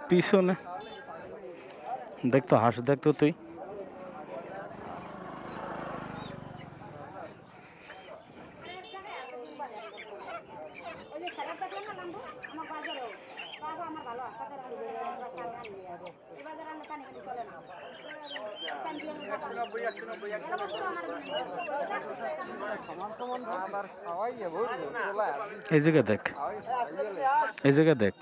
পিছনে দেখতো হাঁস দেখতো তুই এই জায়গা দেখ এই জায়গা দেখ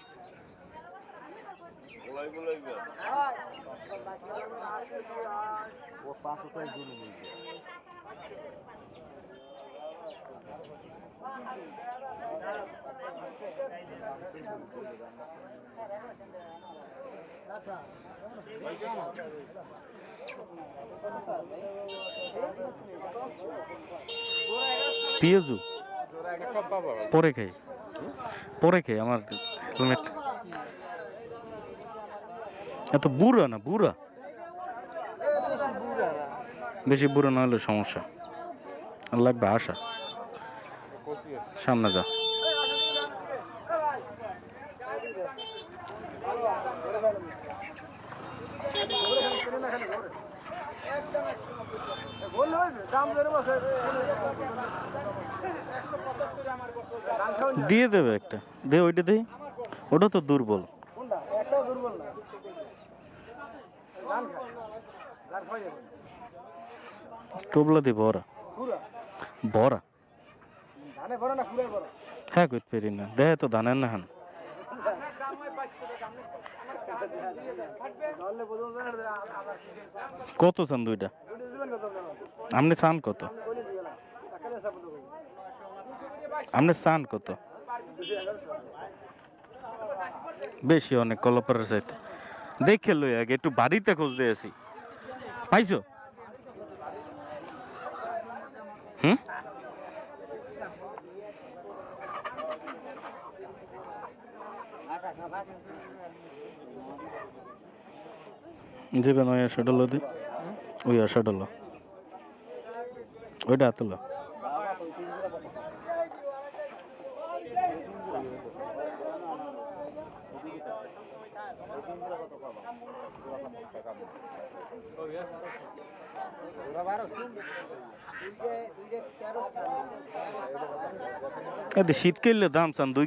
পিয়াজু পরে খাই আমার হেলমেট এত বুড়া না বুড়া বেশি বুড়া না হলে সমস্যা লাগবে আশা সামনে যা দিয়ে দেবে একটা দে ওইটা দেই ওটা তো দুর্বল টোবলা দি বড়া বড়া হ্যাঁ কইতে পারি না দেহে তো ধানের না হান কত চান দুইটা আপনি চান কত আপনি চান কত বেশি অনেক কলপারের চাইতে দেখে লই আগে একটু বাড়িতে খোঁজ দিয়েছি পাইছো হুম যাবেন ওই আশা ডলো দি ওই আশা ডলো ওইটা হাতলো শীতকালে দাম চান 2